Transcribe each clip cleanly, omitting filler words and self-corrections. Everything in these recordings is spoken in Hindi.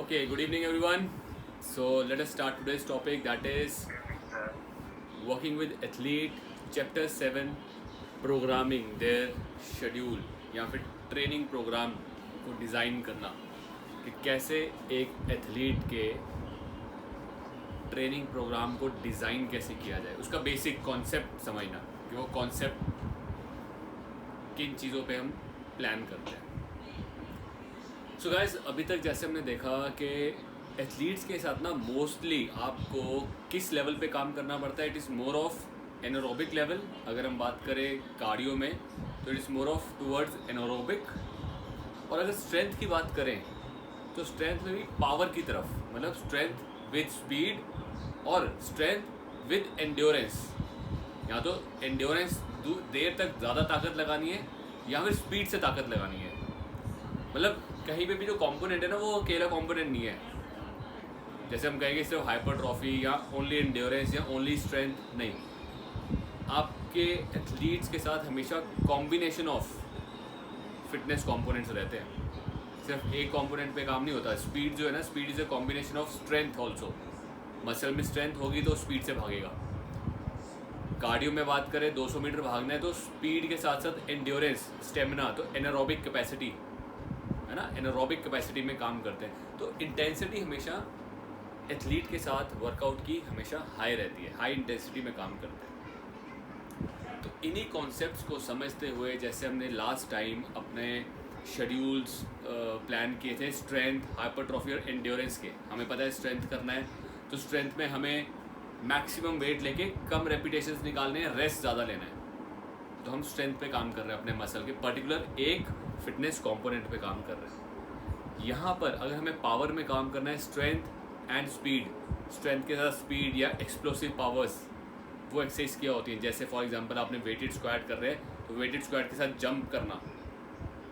Okay, good evening everyone. So let us start today's topic, that is working with athlete chapter 7 programming their schedule या फिर ट्रेनिंग प्रोग्राम को डिज़ाइन करना कि कैसे एक एथलीट के ट्रेनिंग प्रोग्राम को डिज़ाइन कैसे किया जाए, उसका बेसिक कॉन्सेप्ट समझना कि वो कॉन्सेप्ट किन चीज़ों पे हम प्लान करते हैं। सो गाइस, अभी तक जैसे हमने देखा कि एथलीट्स के साथ ना मोस्टली आपको किस लेवल पे काम करना पड़ता है। It is more of anaerobic level. अगर हम बात करें कार्डियो में तो it is more of towards anaerobic, और अगर स्ट्रेंथ की बात करें तो स्ट्रेंथ में भी पावर की तरफ, मतलब स्ट्रेंथ विद स्पीड और स्ट्रेंथ विद एंड्योरेंस। या तो एंड्योरेंस देर तक ज़्यादा ताकत लगानी है या फिर स्पीड से ताकत लगानी है। मतलब कहीं पे भी जो कंपोनेंट है ना, वो अकेला कंपोनेंट नहीं है। जैसे हम कहेंगे सिर्फ हाइपरट्रॉफी या ओनली एंड्योरेंस या ओनली स्ट्रेंथ, नहीं। आपके एथलीट्स के साथ हमेशा कॉम्बिनेशन ऑफ फिटनेस कंपोनेंट्स रहते हैं, सिर्फ एक कंपोनेंट पे काम नहीं होता। स्पीड जो है ना, speed is a combination of strength also. Muscle में स्ट्रेंथ होगी तो स्पीड से भागेगा। कार्डियो में बात करें 200 मीटर भागना है तो स्पीड के साथ साथ एंड्योरेंस, स्टेमिना, तो एनारोबिक कैपेसिटी है ना, एनारोबिक कैपेसिटी में काम करते हैं। तो इंटेंसिटी हमेशा एथलीट के साथ वर्कआउट की हमेशा हाई रहती है, हाई इंटेंसिटी में काम करते हैं। तो इन्हीं कॉन्सेप्ट्स को समझते हुए, जैसे हमने लास्ट टाइम अपने शेड्यूल्स प्लान किए थे स्ट्रेंथ, हाइपरट्रॉफी और एंड्योरेंस के। हमें पता है स्ट्रेंथ करना है तो स्ट्रेंथ में हमें मैक्सिमम वेट लेके कम रेपिटेशंस निकालने हैं, रेस्ट ज़्यादा लेना है। तो हम स्ट्रेंथ पे काम कर रहे हैं, अपने मसल के पर्टिकुलर एक फिटनेस कंपोनेंट पे काम कर रहे हैं। यहाँ पर अगर हमें पावर में काम करना है, स्ट्रेंथ एंड स्पीड, स्ट्रेंथ के साथ स्पीड या एक्सप्लोसिव पावर्स, वो एक्सरसाइज क्या होती है। जैसे फॉर एग्जांपल आपने वेटेड स्क्वाट कर रहे हैं तो वेटेड स्क्वाट के साथ जंप करना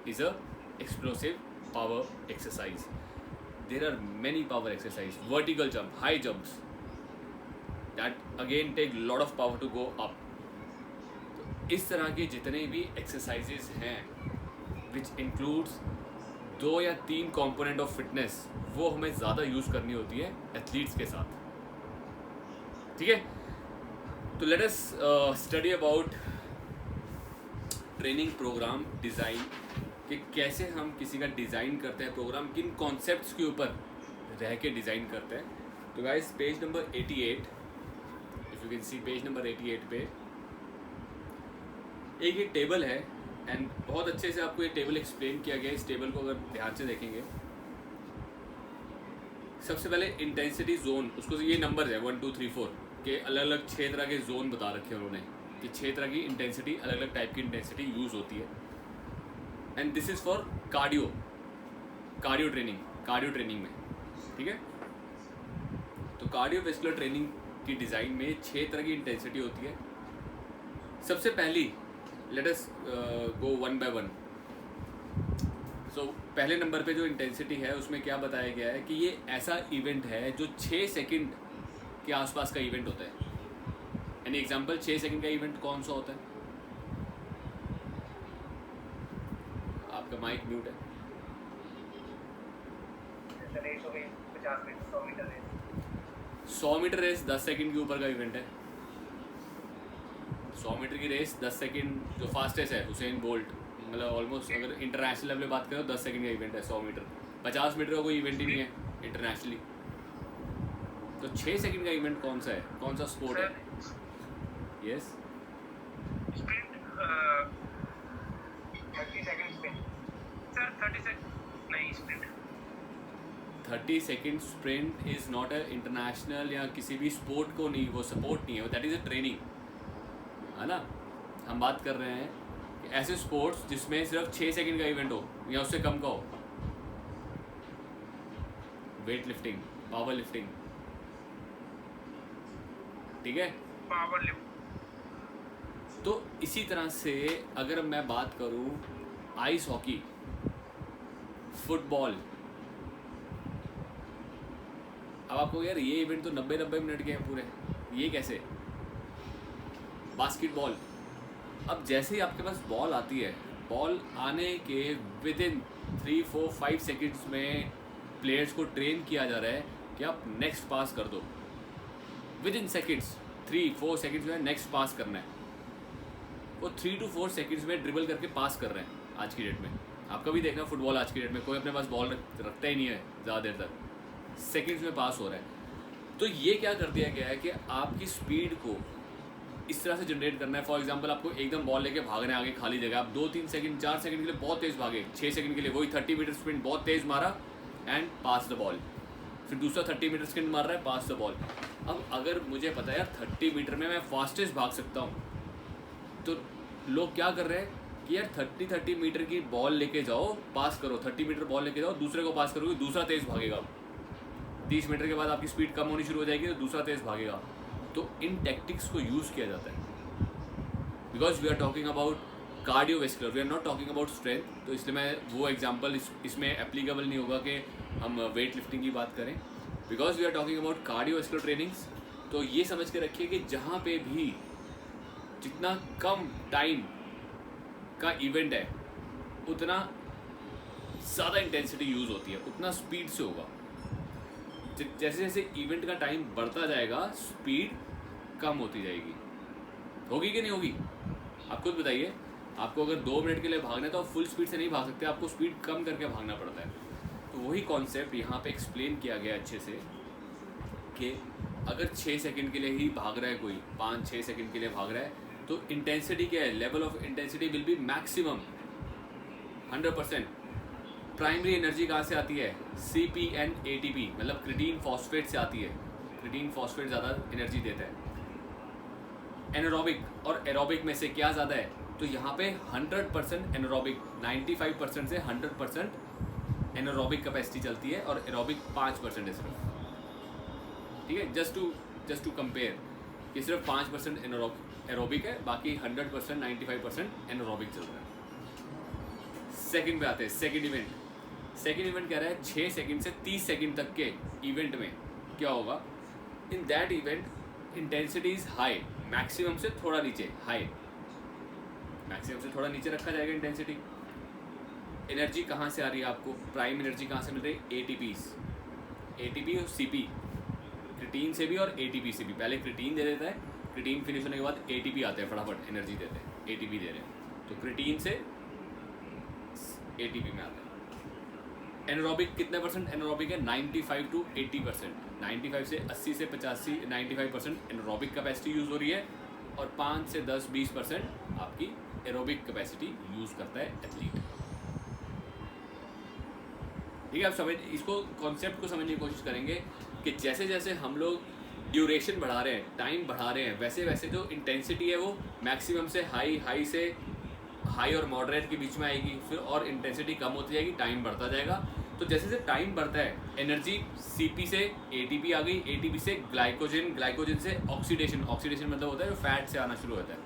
is a explosive power exercise. There are many power exercise, vertical jump, high jumps, that again take lot of power to go up. इस तरह के जितने भी एक्सरसाइजेज हैं विच इंक्लूड्स 2 या 3 कंपोनेंट ऑफ फिटनेस, वो हमें ज़्यादा यूज़ करनी होती है एथलीट्स के साथ। ठीक है, तो let us study about training program design, कि कैसे हम किसी का डिज़ाइन करते हैं प्रोग्राम, किन कॉन्सेप्ट्स के ऊपर रह के डिज़ाइन करते हैं। तो guys, page number 88, if you can C page number 88 पे एक टेबल है एंड बहुत अच्छे से आपको ये टेबल एक्सप्लेन किया गया है। इस टेबल को अगर ध्यान से देखेंगे, सबसे पहले इंटेंसिटी जोन, उसको ये नंबर है 1 2 3 4 के अलग अलग 6 तरह के जोन बता रखे हैं उन्होंने कि 6 तरह की इंटेंसिटी, अलग अलग टाइप की इंटेंसिटी यूज़ होती है। And this is for cardio training में। ठीक है, तो कार्डियोवैस्कुलर ट्रेनिंग की डिज़ाइन में 6 तरह की इंटेंसिटी होती है। सबसे पहली, let us go one by one. So पहले नंबर पे जो इंटेंसिटी है उसमें क्या बताया गया है कि ये ऐसा इवेंट है जो 6 सेकंड के आसपास का इवेंट होता है। एनी एग्जांपल, 6 सेकंड का इवेंट कौन सा होता है? आपका माइक म्यूट है। 100 मीटर रेस 10 सेकंड के ऊपर का इवेंट है। 100 मीटर की रेस 10 सेकंड, जो फास्टेस्ट है हुसैन बोल्ट, मतलब ऑलमोस्ट अगर इंटरनेशनल लेवल में बात करें तो 10 सेकंड का इवेंट है 100 मीटर। 50 मीटर का कोई इवेंट ही नहीं है इंटरनेशनली। तो 6 सेकंड का इवेंट कौन सा है, कौन सा स्पोर्ट है? Yes, 30 second sprint is not a international या किसी भी स्पोर्ट को नहीं, वो सपोर्ट नहीं है, दैट इज़ अ ट्रेनिंग, है ना। हम बात कर रहे हैं कि ऐसे स्पोर्ट्स जिसमें सिर्फ 6 सेकंड का इवेंट हो या उससे कम का हो। वेट लिफ्टिंग, पावर लिफ्टिंग, ठीक है, पावर लिफ्ट। तो इसी तरह से अगर मैं बात करूं आइस हॉकी, फुटबॉल, अब आपको यार ये इवेंट तो 90 मिनट के हैं पूरे, ये कैसे? बास्केटबॉल, अब जैसे ही आपके पास बॉल आती है, बॉल आने के विद इन 3 4 5 सेकेंड्स में प्लेयर्स को ट्रेन किया जा रहा है कि आप नेक्स्ट पास कर दो विद इन सेकेंड्स, 3-4 सेकेंड्स में नेक्स्ट पास करना है। वो 3 to 4 सेकेंड्स में ड्रिबल करके पास कर रहे हैं आज की डेट में। आपका भी देखना फुटबॉल आज की डेट में कोई अपने पास बॉल रखता ही नहीं है ज़्यादा देर तक, सेकेंड्स में पास हो रहा है। तो ये क्या कर दिया गया है कि आपकी स्पीड को इस तरह से जनरेट करना है। फॉर एग्जांपल आपको एकदम बॉल लेके भागना है आगे खाली जगह, आप 2-3 सेकंड 4 सेकंड के लिए बहुत तेज़ भागे, 6 सेकंड के लिए वही 30 मीटर स्प्रिंट बहुत तेज़ मारा एंड पास द बॉल, फिर दूसरा 30 मीटर स्प्रिंट मार रहा है, पास द बॉल। अब अगर मुझे पता है यार 30 मीटर में मैं फास्टेस्ट भाग सकता हूँ, तो लोग क्या कर रहे हैं कि यार 30 मीटर की बॉल लेके जाओ, पास करो, 30 मीटर बॉल लेके जाओ, दूसरे को पास करोगे, दूसरा तेज़ भागेगा। 30 मीटर के बाद आपकी स्पीड कम होनी शुरू हो जाएगी तो दूसरा तेज़ भागेगा। तो इन टैक्टिक्स को यूज़ किया जाता है because we are talking about cardiovascular, we are not talking about strength. तो इसलिए मैं वो एग्जाम्पल इसमें एप्लीकेबल नहीं होगा कि हम वेट लिफ्टिंग की बात करें, because we are talking about cardiovascular trainings. तो ये समझ के रखिए कि जहाँ पे भी जितना कम टाइम का इवेंट है उतना ज़्यादा इंटेंसिटी यूज़ होती है, उतना स्पीड से होगा। जैसे जैसे इवेंट का टाइम बढ़ता जाएगा स्पीड कम होती जाएगी। होगी कि नहीं होगी आप खुद बताइए। आपको अगर 2 मिनट के लिए भागना है तो आप फुल स्पीड से नहीं भाग सकते, आपको स्पीड कम करके भागना पड़ता है। तो वही कॉन्सेप्ट यहाँ पे एक्सप्लेन किया गया अच्छे से कि अगर 6 सेकंड के लिए ही भाग रहा है कोई, 5-6 सेकंड के लिए भाग रहा है, तो इंटेंसिटी क्या है, level of intensity will be maximum 100%। Primary energy कहाँ से आती है, CPN ATP मतलब क्रिटीन फॉस्फेट से आती है। क्रिटीन फॉस्फेट ज़्यादा एनर्जी देता है। एनारोबिक और एरोबिक में से क्या ज़्यादा है, तो यहाँ पे 100% एनारोबिक, 95% से 100% एनारोबिक कैपेसिटी चलती है और एरोबिक 5% है सिर्फ। ठीक है, जस्ट टू कंपेयर कि सिर्फ 5% एरोबिक है, बाकी 100% 95% एनारोबिक चल रहा है। सेकंड पे आते हैं, सेकंड इवेंट कह रहा है 6 सेकंड से 30 सेकंड तक के इवेंट में क्या होगा। In that event intensity is high, maximum से थोड़ा नीचे, हाई मैक्सिमम से थोड़ा नीचे रखा जाएगा इंटेंसिटी। एनर्जी कहाँ से आ रही है आपको, प्राइम एनर्जी कहाँ से मिल रही है, ATP और CP, क्रिटीन से भी और ATP से भी। पहले क्रिटीन दे देता है, क्रिटीन फिनिश होने के बाद ATP आते हैं, फटाफट एनर्जी देते हैं, ATP दे रहे हैं, तो क्रिटीन से ATP में आता है। एनारोबिक कितने % एनारोबिक है, 95 to 80%, 95 से 80 से 85 95% एनारोबिक कैपेसिटी यूज़ हो रही है और 5 से 10-20% आपकी एरोबिक कैपेसिटी यूज़ करता है एथलीट। ठीक है, आप समझ, इसको कॉन्सेप्ट को समझने की कोशिश करेंगे कि जैसे जैसे हम लोग ड्यूरेशन बढ़ा रहे हैं, टाइम बढ़ा रहे हैं, वैसे वैसे जो इंटेंसिटी है वो मैक्सिमम से हाई से हाई और मॉडरेट के बीच में आएगी, फिर और इंटेंसिटी कम होती जाएगी, टाइम बढ़ता जाएगा। तो जैसे जैसे टाइम बढ़ता है एनर्जी CP से ATP आ गई, ATP से ग्लाइकोजन से ऑक्सीडेशन मतलब होता है जो फैट से आना शुरू होता है।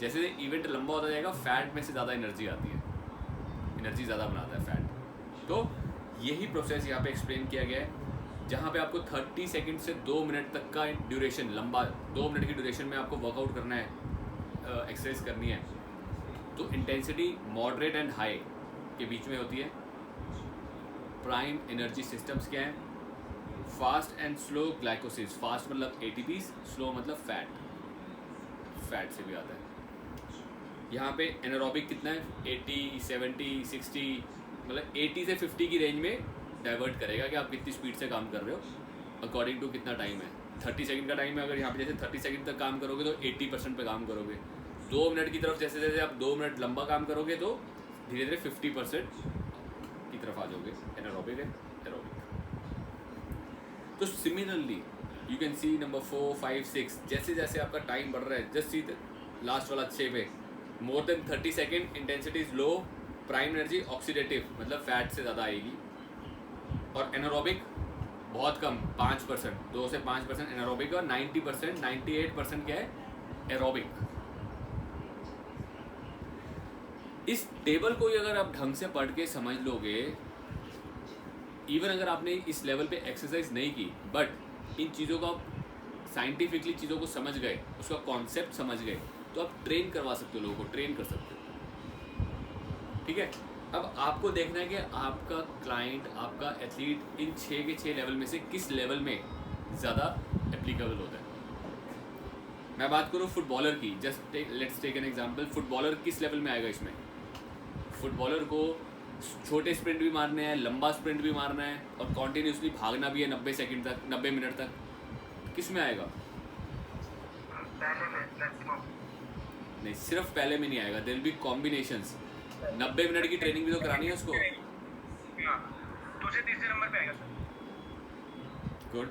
जैसे जैसे इवेंट लंबा होता जाएगा फैट में से ज़्यादा एनर्जी आती है, एनर्जी ज़्यादा बनाता है फैट। तो यही प्रोसेस यहाँ पे एक्सप्लेन किया गया है, जहाँ पे आपको 30 सेकंड से 2 मिनट तक का ड्यूरेशन, लंबा 2 मिनट की ड्यूरेशन में आपको वर्कआउट करना है, एक्सरसाइज करनी है। तो इंटेंसिटी मॉडरेट एंड हाई के बीच में होती है। प्राइम एनर्जी सिस्टम्स क्या हैं, फास्ट एंड स्लो ग्लाइकोसिस, फास्ट मतलब ATPs, स्लो मतलब फैट से भी आता है। यहाँ पे एनारोबिक कितना है, 80 70 60 मतलब 80 से 50 की रेंज में डाइवर्ट करेगा कि आप कितनी स्पीड से काम कर रहे हो अकॉर्डिंग टू कितना टाइम है। 30 सेकंड का टाइम है, अगर यहाँ पे जैसे 30 सेकंड तक काम करोगे तो 80% पे काम करोगे। 2 मिनट की तरफ जैसे जैसे आप 2 मिनट लंबा काम करोगे तो धीरे धीरे 50% की तरफ आ जाओगे, एनारोबिक है एरोबिक। तो similarly you can see number 4 5 6 जैसे जैसे आपका टाइम बढ़ रहा है, जस्ट सी लास्ट वाला 6 पे, more than 30 second intensity is low, prime energy oxidative मतलब फैट से ज़्यादा आएगी, और एनारोबिक बहुत कम 5%, 2 से 5% एनारोबिक, और 90% 98% क्या है एरोबिक। इस टेबल को ही अगर आप ढंग से पढ़ के समझ लोगे, इवन अगर आपने इस लेवल पे एक्सरसाइज नहीं की, बट इन चीज़ों को आप साइंटिफिकली चीज़ों को समझ गए, उसका कॉन्सेप्ट समझ गए, तो आप ट्रेन करवा सकते हो, लोगों को ट्रेन कर सकते हो। ठीक है, अब आपको देखना है कि आपका क्लाइंट, आपका एथलीट इन 6 के 6 लेवल में से किस लेवल में ज़्यादा एप्लीकेबल होता है। मैं बात करूँ फुटबॉलर की, just let's take an example. Footballer किस लेवल में आएगा इसमें? फुटबॉलर को छोटे स्प्रिंट भी मारने हैं, लंबा स्प्रिंट भी मारना है और कॉन्टीन्यूसली भागना भी है 90 सेकंड तक, 90 मिनट तक। किस में आएगा? नहीं, सिर्फ पहले में नहीं आएगा, there will be combinations. 90 minute की ट्रेनिंग भी तो करानी है उसको। दूसरे तीसरे नंबर पे आएगा सर। गुड।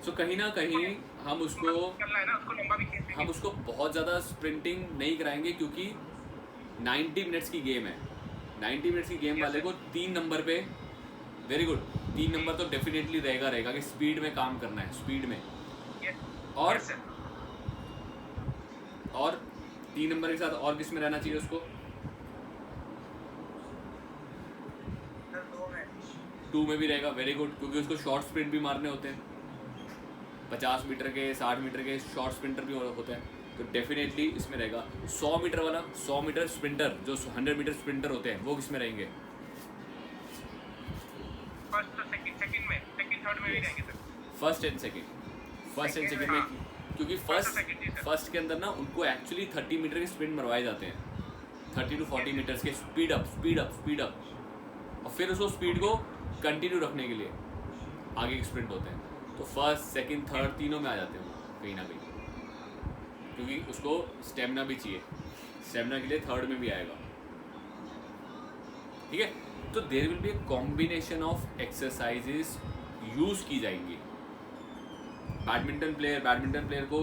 सो कहीं ना कहीं हम उसको करना है ना, उसको लंबा भी खींचेंगे। हम उसको बहुत ज़्यादा स्प्रिंटिंग नहीं कराएंगे क्योंकि 90 मिनट्स की गेम है। 90 मिनट्स की गेम वाले को 3 नंबर पे, वेरी गुड, 3 नंबर तो डेफिनेटली रहेगा कि स्पीड में काम करना है, स्पीड में। और 3 नंबर के साथ और किस में रहना चाहिए उसको? 2 में भी रहेगा, वेरी गुड, क्योंकि उसको शॉर्ट स्प्रिंट भी मारने होते हैं। 50 मीटर के, 60 मीटर के शॉर्ट स्प्रिंटर भी होते हैं, तो डेफिनेटली इसमें रहेगा। 100 मीटर वाला, 100 मीटर स्प्रिंटर, जो 100 मीटर स्प्रिंटर होते हैं, वो किस में रहेंगे? फर्स्ट और सेकंड में, सेकंड थर्ड में भी रहेंगे सर। फर्स्ट एंड सेकंड में, क्योंकि फर्स्ट के अंदर ना उनको एक्चुअली 30 मीटर के स्प्रिंट मरवाए जाते हैं, 30 to 40 मीटर्स के स्पीड अप, और फिर उसको स्पीड को कंटिन्यू रखने के लिए आगे के स्प्रिंट होते हैं। तो फर्स्ट, सेकंड, थर्ड तीनों में आ जाते हैं वो कहीं ना कहीं, क्योंकि उसको स्टेमिना भी चाहिए, स्टेमिना के लिए थर्ड में भी आएगा। ठीक है, तो there will be a combination of exercises use की जाएंगी। बैडमिंटन प्लेयर को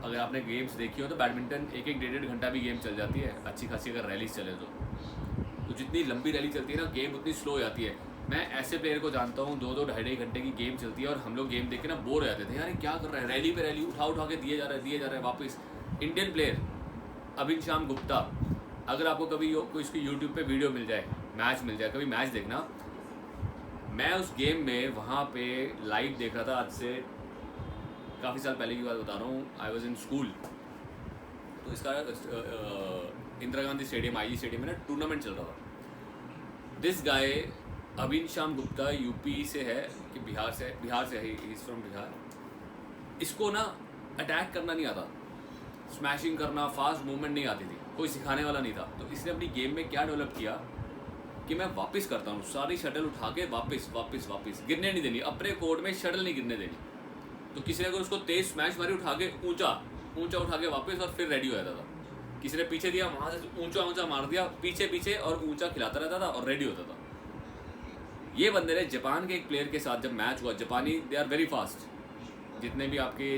अगर आपने गेम्स देखी हो तो बैडमिंटन 1-1 घंटा भी गेम चल जाती है, अच्छी खासी अगर रैली चले तो जितनी लंबी रैली चलती है ना गेम, उतनी स्लो हो जाती है। मैं ऐसे प्लेयर को जानता हूँ 2-2 ढाई घंटे की गेम चलती है और हम लोग गेम देख के ना बोर हो जाते थे, यार क्या कर रहा है, रैली पे रैली उठा के दिए जा रहा है वापस। इंडियन प्लेयर अभिनशाम गुप्ता, अगर आपको कभी कोई इसकी यूट्यूब पे वीडियो मिल जाए, मैच मिल जाए, कभी मैच देखना। मैं उस गेम में वहाँ पे लाइव देख रहा था, आज से काफ़ी साल पहले की बात बता रहा हूँ। आई वॉज इन स्कूल, तो इसका इंदिरा गांधी स्टेडियम, आई स्टेडियम में ना टूर्नामेंट चल रहा था। दिस गाय अभिनशाम गुप्ता यूपी से है कि बिहार से है, ही इज़ फ्रॉम बिहार। इसको ना अटैक करना नहीं आता, स्मैशिंग करना, फास्ट मूवमेंट नहीं आती थी, कोई सिखाने वाला नहीं था। तो इसने अपनी गेम में क्या डेवलप किया कि मैं वापस करता हूँ, सारी शटल उठा के वापस गिरने नहीं देनी, अपने कोर्ट में शटल नहीं गिरने देनी। तो किसी ने अगर उसको तेज स्मैश मारी, उठा के ऊंचा उठा के वापस, और फिर रेडी हो जाता था। किसी ने पीछे दिया, वहाँ से ऊंचा मार दिया, पीछे और ऊंचा खिलाता रहता था और रेडी होता था। ये बंदे ने जापान के एक प्लेयर के साथ जब मैच हुआ, जापानी दे आर वेरी फास्ट, जितने भी आपके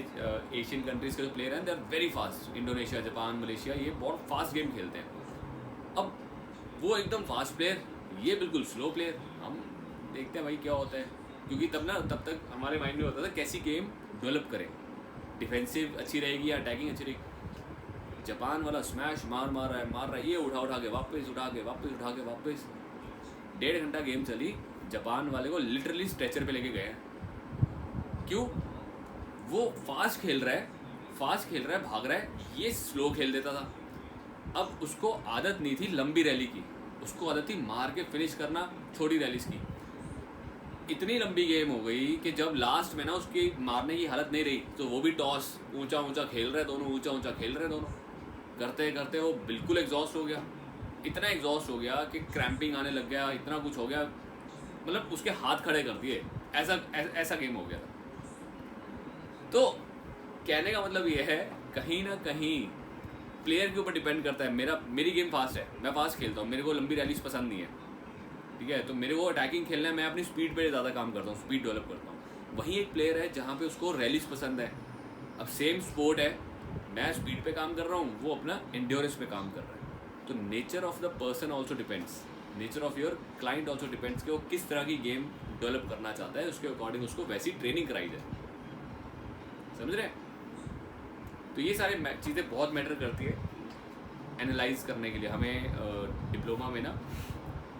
एशियन कंट्रीज़ के जो प्लेयर हैं they are very fast, Indonesia, Japan, Malaysia, ये बहुत फास्ट गेम खेलते हैं। अब वो एकदम फास्ट प्लेयर, ये बिल्कुल स्लो प्लेयर। हम देखते हैं भाई क्या होता है, क्योंकि तब तक हमारे माइंड में होता था कैसी गेम डेवलप करें, डिफेंसिव अच्छी रहेगी या अटैकिंग अच्छी रहेगी। जापान वाला स्मैश मार रहा है, ये उठा के वापस 1.5 घंटा गेम चली। जापान वाले को लिटरली स्ट्रेचर पे लेके गए। क्यों? वो फास्ट खेल रहा है, भाग रहा है, ये स्लो खेल देता था। अब उसको आदत नहीं थी लंबी रैली की, उसको आदत थी मार के फिनिश करना छोटी रैलीज की। इतनी लंबी गेम हो गई कि जब लास्ट में ना उसकी मारने की हालत नहीं रही, तो वो भी टॉस ऊंचा खेल रहे दोनों, करते करते वो बिल्कुल एग्जॉस्ट हो गया। इतना एग्जॉस्ट हो गया कि क्रैम्पिंग आने लग गया, इतना कुछ हो गया, मतलब उसके हाथ खड़े कर दिए, ऐसा गेम हो गया था। तो कहने का मतलब ये है, कहीं ना कहीं प्लेयर के ऊपर डिपेंड करता है। मेरी गेम फास्ट है, मैं फास्ट खेलता हूँ, मेरे को लंबी रैलीज पसंद नहीं है, ठीक है, तो मेरे को अटैकिंग खेलना है, मैं अपनी स्पीड पे ज़्यादा काम करता हूँ, स्पीड डेवलप करता हूँ। वहीं एक प्लेयर है जहाँ पे उसको रैलीज पसंद है। अब सेम स्पोर्ट है, मैं स्पीड पे काम कर रहा हूँ, वो अपना एंड्योरेंस पे काम कर रहा है। तो nature of the person also depends, nature of your client also depends कि वो किस तरह की गेम डेवलप करना चाहता है, उसके अकॉर्डिंग उसको वैसी ट्रेनिंग कराई जाए। समझ रहे हैं? तो ये सारे चीज़ें बहुत मैटर करती है एनालाइज करने के लिए। हमें डिप्लोमा में ना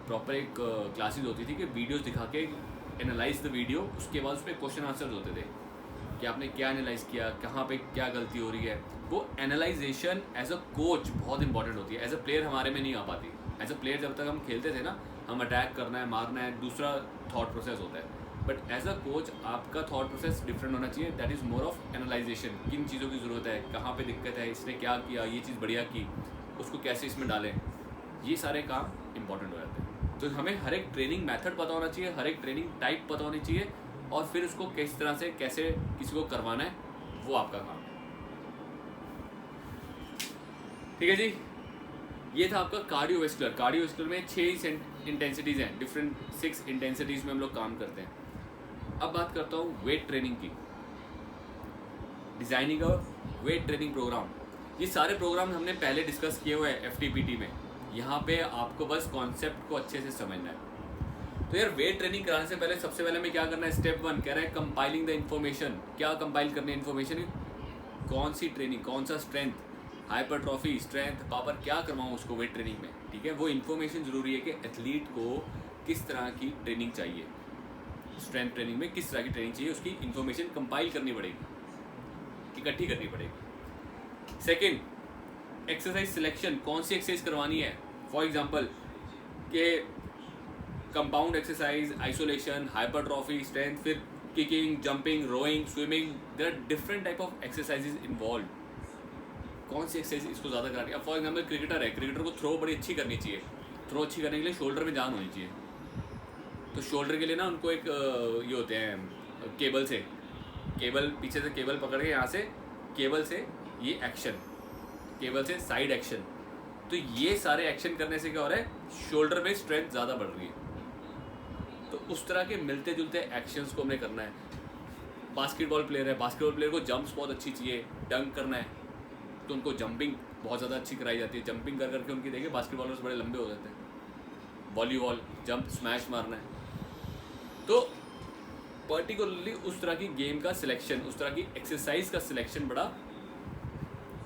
प्रॉपर एक क्लासेस होती थी कि वीडियोस दिखा के एनालाइज द वीडियो, उसके बाद उसमें क्वेश्चन आंसर्स होते थे कि आपने क्या एनालाइज किया, कहाँ पे क्या गलती हो रही है। वो एनालाइजेशन एज अ कोच बहुत इंपॉर्टेंट होती है, एज अ प्लेयर हमारे में नहीं आ पाती। एज अ प्लेयर जब तक हम खेलते थे ना, हम अटैक करना है, मारना है, दूसरा थॉट प्रोसेस होता है। बट एज अ कोच आपका थॉट प्रोसेस डिफरेंट होना चाहिए। That is more of analysation, किन चीज़ों की ज़रूरत है, कहाँ पे दिक्कत है, इसने क्या किया, ये चीज़ बढ़िया की, उसको कैसे इसमें डालें, ये सारे काम इंपॉर्टेंट हो जाते हैं। तो हमें हर एक ट्रेनिंग मेथड पता होना चाहिए, हर एक ट्रेनिंग टाइप पता होनी चाहिए, और फिर उसको किस तरह से कैसे किसी को करवाना है, वो आपका काम है। ठीक है जी, ये था आपका कार्डियोवेस्कुलर। कार्डियोवेस्कुलर में 6 इंटेंसिटीज़ हैं, डिफरेंट 6 इंटेंसिटीज़ में हम लोग काम करते हैं। अब बात करता हूँ वेट ट्रेनिंग की, designing of weight training program. ये सारे प्रोग्राम हमने पहले डिस्कस किए हुए हैं FTPT में। यहाँ पे आपको बस कॉन्सेप्ट को अच्छे से समझना है। तो यार वेट ट्रेनिंग कराने से पहले सबसे पहले हमें क्या करना है, स्टेप 1 कह रहा है कंपाइलिंग द इन्फॉर्मेशन। क्या कंपाइल करनी है इन्फॉर्मेशन, कौन सी ट्रेनिंग, कौन सा स्ट्रेंथ, हाइपरट्रॉफी, स्ट्रेंथ, पावर, क्या करवाऊँ उसको वेट ट्रेनिंग में। ठीक है, वो इन्फॉर्मेशन ज़रूरी है कि एथलीट को किस तरह की ट्रेनिंग चाहिए, स्ट्रेंथ ट्रेनिंग में किस तरह की ट्रेनिंग चाहिए, उसकी इन्फॉर्मेशन कंपाइल करनी पड़ेगी, इकट्ठी करनी पड़ेगी। सेकंड, एक्सरसाइज सिलेक्शन, कौन सी एक्सरसाइज करवानी है। फॉर एग्जांपल के compound exercise, isolation, hypertrophy, strength, फिर kicking, jumping, rowing, swimming, there are different type of exercises involve. कौन सी एक्सरसाइज इसको ज़्यादा करानी है। अब फॉर एग्जाम्पल क्रिकेटर है, क्रिकेटर को थ्रो बड़ी अच्छी करनी चाहिए। थ्रो अच्छी करने के लिए शोल्डर में जान होनी चाहिए। तो शोल्डर के लिए ना उनको एक ये होते हैं केबल से, केबल पीछे से केबल पकड़ के यहाँ से केबल से ये एक्शन, केबल से साइड एक्शन। तो ये सारे एक्शन करने से क्या हो रहा है, शोल्डर में स्ट्रेंथ ज़्यादा बढ़ रही है। तो उस तरह के मिलते जुलते एक्शंस को हमें करना है। बास्केटबॉल प्लेयर है, बास्केटबॉल प्लेयर को जंप्स बहुत अच्छी चाहिए, डंक करना है तो उनको जंपिंग बहुत ज़्यादा अच्छी कराई जाती है। जंपिंग कर करके उनकी देखिए बास्केटबॉलर्स बड़े लंबे हो जाते हैं। वॉलीबॉल जंप स्मैश मारना है। तो पर्टिकुलरली उस तरह की गेम का सिलेक्शन, उस तरह की एक्सरसाइज का सिलेक्शन बड़ा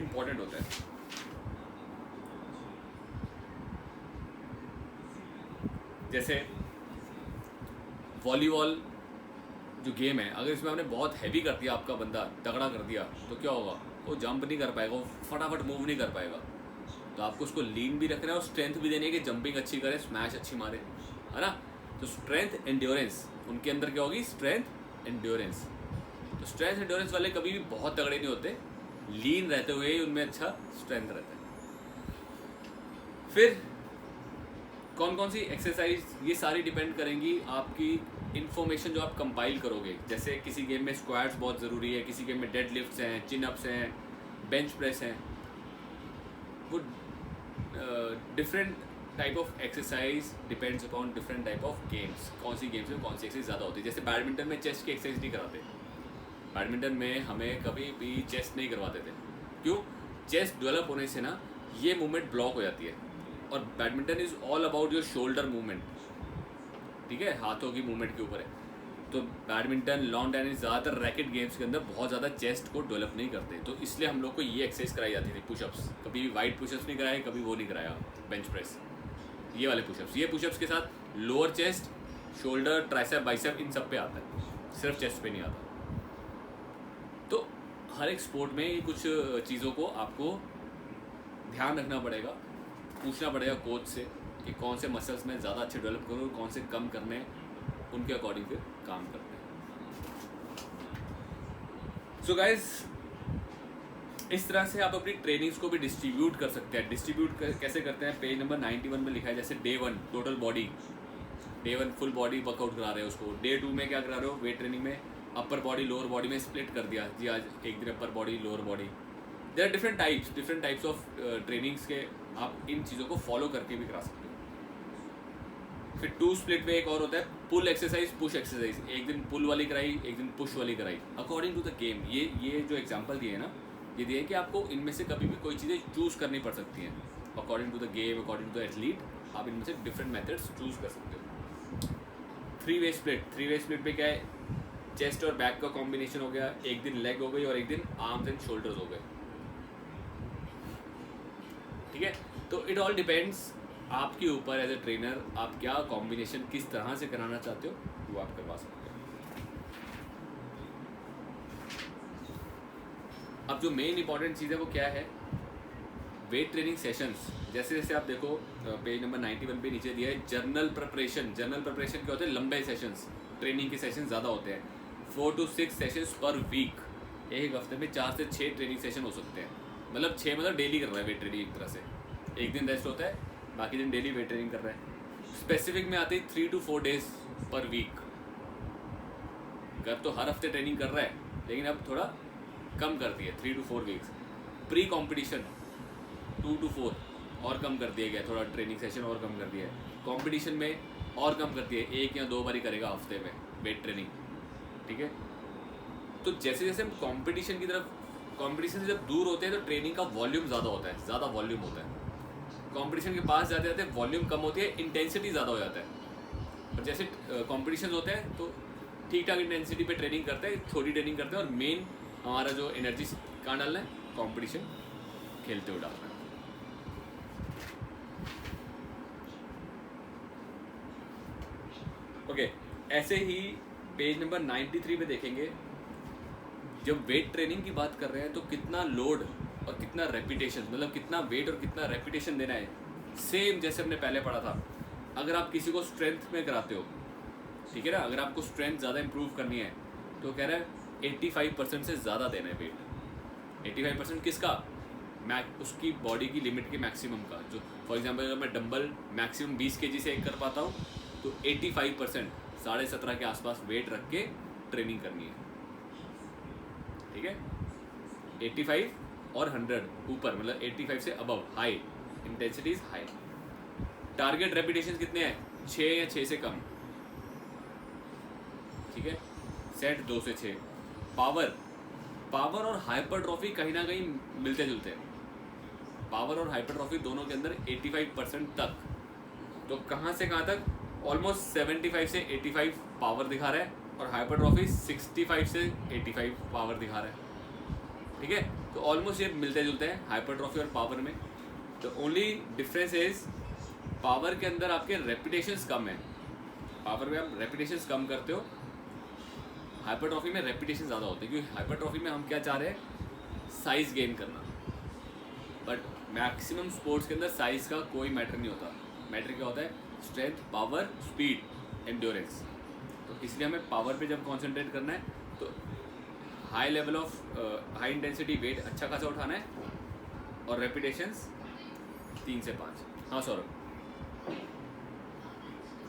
इम्पोर्टेंट होता है। जैसे वॉलीबॉल जो गेम है, अगर इसमें आपने बहुत हैवी कर दिया, आपका बंदा तगड़ा कर दिया, तो क्या होगा, वो जंप नहीं कर पाएगा, वो फटाफट मूव नहीं कर पाएगा। तो आपको उसको लीन भी रखना है और स्ट्रेंथ भी देनी है कि जंपिंग अच्छी करे, स्मैश अच्छी मारे, है ना। तो स्ट्रेंथ एंड्योरेंस, उनके अंदर क्या होगी, स्ट्रेंथ एंड्योरेंस। तो स्ट्रेंथ एंड्योरेंस वाले कभी भी बहुत तगड़े नहीं होते, लीन रहते हुए उनमें अच्छा स्ट्रेंथ रहता है। फिर कौन कौन सी एक्सरसाइज, ये सारी डिपेंड करेंगी आपकी इन्फॉर्मेशन जो आप कंपाइल करोगे। जैसे किसी गेम में स्क्वाट्स बहुत ज़रूरी है, किसी गेम में डेड लिफ्ट्स हैं, चिन अप्स हैं, बेंच प्रेस हैं। वो different type of exercise depends upon different type of games. कौन सी गेम्स में कौन सी एक्सरसाइज ज़्यादा होती है। जैसे बैडमिंटन में चेस्ट की एक्सरसाइज नहीं कराते, बैडमिंटन में हमें कभी भी चेस्ट नहीं करवाते थे। क्यों, चेस्ट डेवलप होने से ना ये मूवमेंट ब्लॉक हो जाती है, और badminton is all about your shoulder movement. ठीक है, हाथों की मूवमेंट के ऊपर है। तो बैडमिंटन, लॉन टेनिस, ज़्यादातर रैकेट गेम्स के अंदर बहुत ज़्यादा चेस्ट को डेवलप नहीं करते। तो इसलिए हम लोग को ये एक्सरसाइज कराई जाती थी, पुशअप्स। कभी भी वाइड पुशअप्स नहीं कराए, कभी वो नहीं कराया, बेंच प्रेस, ये वाले पुशअप्स। ये पुशअप्स के साथ lower chest, shoulder, tricep, bicep, इन सब पे आता है, सिर्फ चेस्ट पे नहीं आता। तो हर एक स्पोर्ट में कुछ चीज़ों को आपको ध्यान रखना पड़ेगा, पूछना पड़ेगा कोच से कि कौन से मसल्स में ज़्यादा अच्छे डेवलप करूँ, कौन से कम करने हैं, उनके अकॉर्डिंग फिर काम करते हैं। सो गाइज, इस तरह से आप अपनी ट्रेनिंग्स को भी डिस्ट्रीब्यूट कर सकते हैं। डिस्ट्रीब्यूट कैसे करते हैं, पेज नंबर 91 में लिखा है। जैसे day 1 total body, day 1 full body workout करा रहे हो उसको। डे 2 में क्या करा रहे हो, वेट ट्रेनिंग में अपर बॉडी लोअर बॉडी में स्प्लिट कर दिया जी। आज एक दिन upper body lower body. There are different types of trainings के, आप इन चीज़ों को फॉलो करके भी करा सकते हो। फिर 2 स्प्लिट में एक और होता है पुल एक्सरसाइज, पुश एक्सरसाइज। एक दिन पुल वाली कराई, एक दिन पुश वाली कराई, अकॉर्डिंग टू द गेम। ये जो एग्जांपल दिए है ना, ये दिए कि आपको इनमें से कभी भी कोई चीज़ें चूज़ करनी पड़ सकती हैं according to the game, according to the athlete. आप इनमें से डिफरेंट मेथड्स चूज़ कर सकते हो। 3-वे स्प्लिट, 3-वे स्प्लिट में क्या है, चेस्ट और बैक का कॉम्बिनेशन हो गया, एक दिन लेग हो गई और एक दिन आर्म्स एंड शोल्डर्स हो गए। ठीक है, तो इट ऑल डिपेंड्स आपके ऊपर एज ए ट्रेनर, आप क्या कॉम्बिनेशन किस तरह से कराना चाहते हो, वो आप करवा सकते हो। अब जो मेन इंपॉर्टेंट चीज़ है वो क्या है, वेट ट्रेनिंग सेशंस, जैसे जैसे आप देखो पेज नंबर 91 पे नीचे दिया है जर्नल प्रिपरेशन। जर्नल प्रिपरेशन क्या होते हैं? लंबे सेशंस, ट्रेनिंग के सेशन ज़्यादा होते हैं, 4 to 6 सेशंस पर वीक। एक हफ्ते में 4 से 6 ट्रेनिंग सेशन हो सकते हैं, मतलब 6 मतलब डेली कर रहा है वेट ट्रेनिंग एक तरह से। एक दिन रेस्ट होता है, बाकी दिन डेली वेट ट्रेनिंग कर रहा है। स्पेसिफिक में आती है 3 to 4 डेज पर वीक। कर तो हर हफ्ते ट्रेनिंग कर रहा है, लेकिन अब थोड़ा कम कर दिया, 3 to 4 weeks. Pre competition 2 to 4 और कम कर दिया गया, थोड़ा ट्रेनिंग सेशन और कम कर दिया है। कॉम्पिटिशन में और कम कर दिया, 1 या 2 बार ही करेगा हफ्ते में वेट ट्रेनिंग, ठीक है। तो जैसे जैसे हम कंपटीशन की तरफ, कंपटीशन से जब दूर होते हैं तो ट्रेनिंग का वॉल्यूम ज़्यादा होता है, ज़्यादा वॉल्यूम होता है। कंपटीशन के पास जाते जाते वॉल्यूम कम होती है, इंटेंसिटी ज़्यादा हो जाता है। और जैसे कंपटीशन होते हैं तो ठीक ठाक इंटेंसिटी पे ट्रेनिंग करते हैं, थोड़ी ट्रेनिंग करते हैं, और मेन हमारा जो एनर्जी कहाँ डालना है? कंपटीशन खेलते हुए डालना है। ओके, ऐसे ही पेज नंबर 93 पे देखेंगे, जब वेट ट्रेनिंग की बात कर रहे हैं तो कितना लोड और कितना रेपिटेशन, मतलब कितना वेट और कितना रेपिटेशन देना है, सेम जैसे हमने पहले पढ़ा था। अगर आप किसी को स्ट्रेंथ में कराते हो, ठीक है ना, अगर आपको स्ट्रेंथ ज़्यादा इंप्रूव करनी है तो कह रहा है 85% से ज़्यादा देना है वेट। 85% किसका? उसकी बॉडी की लिमिट के मैक्सिमम का। जो फॉर एग्जांपल अगर मैं डंबल मैक्सिमम 20 kg से कर पाता हूँ तो 85% 17.5 के आसपास वेट रख के ट्रेनिंग करनी है, ठीक है। 85 और 100 ऊपर, मतलब 85 से above, high intensity is high. Target repetition कितने हैं? 6 या 6 से कम, ठीक है। सेट 2 से 6। पावर और हाइपरट्रॉफी कहीं ना कहीं मिलते जुलते हैं। पावर और हाइपरट्रॉफी दोनों के अंदर 85% तक। तो कहाँ से कहाँ तक? ऑलमोस्ट 75 से 85 पावर दिखा रहा है, और हाइपरट्रॉफी 65 से 85 पावर दिखा रहा है, ठीक है। तो ऑलमोस्ट ये मिलते जुलते हैं हाइपरट्रॉफी और पावर में। तो ओनली डिफरेंस इज पावर के अंदर आपके रेपिटेशंस कम है, पावर में आप रेपिटेशंस कम करते हो, हाइपरट्रॉफी में रेपिटेशन ज़्यादा होते हैं। क्योंकि हाइपरट्रॉफी में हम क्या चाह रहे हैं? साइज़ गेन करना। बट मैक्सिमम स्पोर्ट्स के अंदर साइज़ का कोई मैटर नहीं होता। मैटर क्या होता है? Strength, power, speed, endurance. तो इसलिए हमें पावर पे जब कॉन्सेंट्रेट करना है तो high level of high intensity weight अच्छा खासा उठाना है, और रेपिटेशंस 3 से 5। हाँ सौरभ।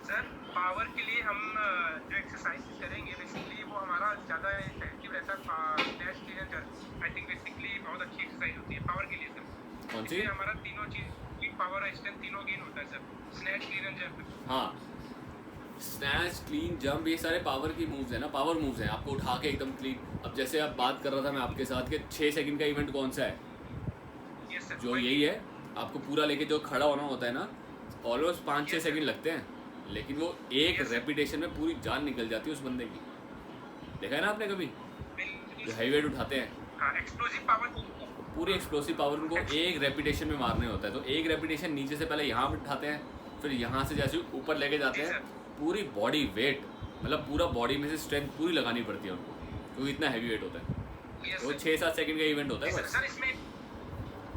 सर पावर के लिए हम जो एक्सरसाइज करेंगे बेसिकली वो हमारा ज़्यादा इफेक्टिव रहता है snatch clean and jerk. I think basically बहुत अच्छी एक्सरसाइज होती है पावर के लिए सर। कौन सी? इससे हमारा तीनों चीज़, पावर और स्ट्रेंथ तीनों गेन होता है sir, snatch clean and jerk. हाँ, स्नैच, क्लीन, जंप, ये सारे पावर की मूव्स हैं ना, पावर मूव्स हैं, आपको उठा के एकदम क्लीन। अब जैसे आप बात कर रहा था मैं आपके साथ कि 6 सेकंड का इवेंट कौन सा है? यस सर, जो यही है, आपको पूरा लेके जो खड़ा होना होता है ना, ऑलमोस्ट 5-6 सेकंड लगते हैं, लेकिन वो एक रेपिटेशन में पूरी जान निकल जाती है उस बंदे की। देखा है ना आपने कभी? जो हैवी वेट उठाते हैं, हाँ, एक्सप्लोसिव पावर, पूरी एक्सप्लोसिव पावर उनको एक रेपिटेशन में मारने होता है। तो एक रेपिटेशन नीचे से पहले यहाँ उठाते हैं, फिर यहाँ से जैसे ऊपर लेके जाते हैं, पूरी बॉडी वेट, मतलब पूरा बॉडी में से स्ट्रेंथ पूरी लगानी पड़ती है उनको, क्योंकि इतना हैवी वेट होता है। वो 6-7 सेकंड का इवेंट होता है बस। सर इसमें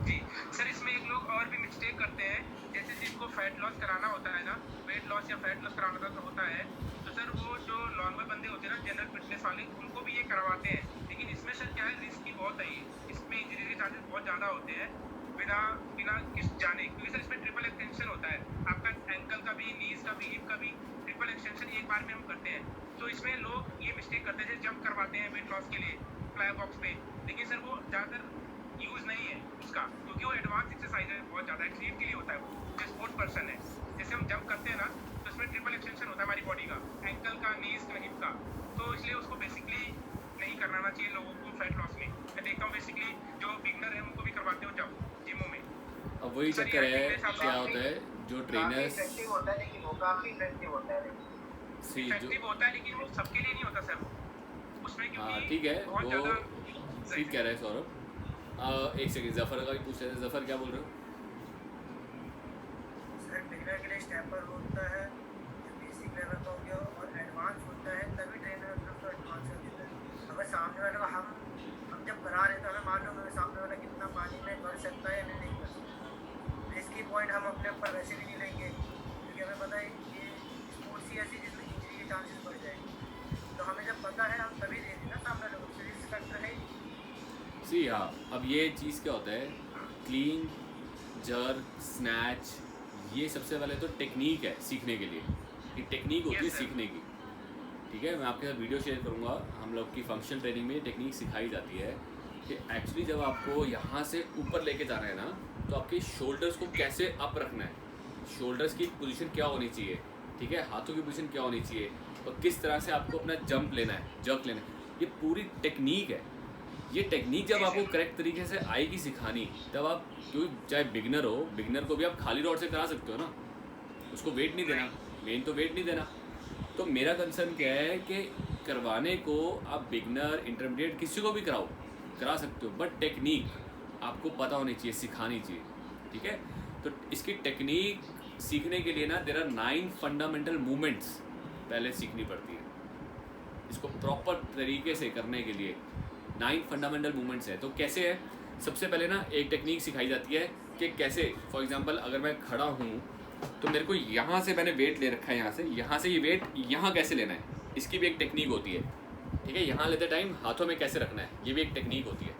जी सर, इसमें एक लोग और भी मिस्टेक करते हैं, जैसे जिनको फैट लॉस कराना होता है ना, वेट लॉस या फैट लॉस कराना तो होता है, तो सर वो जो नॉर्मल बंदे होते हैं ना, जनरल फिटनेस वाले, उनको भी ये करवाते हैं। लेकिन इसमें सर क्या है, रिस्क ही बहुत है, इसमें इंजरी के चांसेस बहुत ज़्यादा होते हैं बिना किस जाने, क्योंकि सर इसमें ट्रिपल एक्सटेंशन होता है, आपका एंकल का भी, नीज का भी, हिप का भी ट्रिपल एक्सटेंशन एक बार में हम करते हैं। तो इसमें लोग ये मिस्टेक करते हैं, जैसे जंप करवाते हैं वेट लॉस के लिए फ्लाई बॉक्स पे, लेकिन सर वो ज़्यादातर यूज़ नहीं है उसका, क्योंकि वो एडवांस एक्सरसाइज है, बहुत ज़्यादा एथलीट के लिए होता है, वो जो स्पोर्ट पर्सन है। जैसे हम जंप करते हैं ना, तो इसमें ट्रिपल एक्सटेंशन होता है हमारी बॉडी का, एंकल का, नीज का, हिप का, तो इसलिए उसको बेसिकली नहीं कराना चाहिए लोगों को फैट लॉस में। मैं देखता हूँ बेसिकली जो बिगनर है उनको भी करवाते हो जब जिमों में। अब वही चक्कर है, क्या होता है, जो ट्रेनर्स इफेक्टिव होता है, लेकिन वो काफी इफेक्टिव होता है, इफेक्टिव होता है, लेकिन वो सबके लिए नहीं होता सर उसमें, हाँ क्योंकि ठीक है, बहुत वो ज़्यादा ठीक कह रहे हैं सौरभ। एक सेकंड, जफर का भी पूछ रहे थे। जफर क्या बोल रहे हो? सर बिगिनर के लिए स्टेपर होता है, जो बेसिक लेवल का हो गया, और एडवांस होता है, तभी ट्रेनर उसको एडवांस कर देता है। अगर सामने वाले को हम जब करा रहे तो हमें मालूम है सामने वाला कितना पानी में कर सकता है या नहीं कर सकता, होगी ऐसी जिसमें इंजरी के चांसेस बढ़ जाएंगे। तो हमें जब पता है हम तभी दे दें ना सामने लोगों से, रिस्क फैक्टर है ही। सी हाँ, अब ये चीज़ क्या होता है, क्लीन, जर्क, स्नैच, ये सबसे पहले तो टेक्निक है सीखने के लिए। ये टेक्निक होती है Yes, sir. सीखने की, ठीक है। मैं आपके साथ वीडियो शेयर करूँगा, हम लोग की फंक्शनल ट्रेनिंग में ये टेक्निक सिखाई जाती है कि एक्चुअली जब आपको यहाँ से ऊपर लेके जाना है ना, तो आपके शोल्डर्स को कैसे अप रखना है, शोल्डर्स की पोजीशन क्या होनी चाहिए, ठीक है, हाथों की पोजीशन क्या होनी चाहिए, और किस तरह से आपको अपना जंप लेना है, जर्क लेना है, ये पूरी टेक्निक है। ये टेक्निक जब आपको करेक्ट तरीके से आएगी सिखानी, तब आप, क्योंकि चाहे बिगनर हो, बिगनर को भी आप खाली रॉड से करा सकते हो ना, उसको वेट नहीं देना, मेन तो वेट नहीं देना। तो मेरा कंसर्न क्या है कि करवाने को आप बिगनर, इंटरमीडिएट, किसी को भी करा सकते हो, बट टेक्निक आपको पता होनी चाहिए, सिखानी चाहिए, ठीक है। तो इसकी टेक्निक सीखने के लिए ना देयर आर 9 फंडामेंटल मूवमेंट्स पहले सीखनी पड़ती है। इसको प्रॉपर तरीके से करने के लिए 9 फंडामेंटल मूवमेंट्स है। तो कैसे है, सबसे पहले ना एक टेक्निक सिखाई जाती है कि कैसे, फॉर एग्जांपल अगर मैं खड़ा हूँ तो मेरे को यहाँ से मैंने वेट ले रखा है, यहाँ से ये वेट यहाँ कैसे लेना है, इसकी भी एक टेक्निक होती है, ठीक है। यहाँ लेते टाइम हाथों में कैसे रखना है, ये भी एक टेक्निक होती है।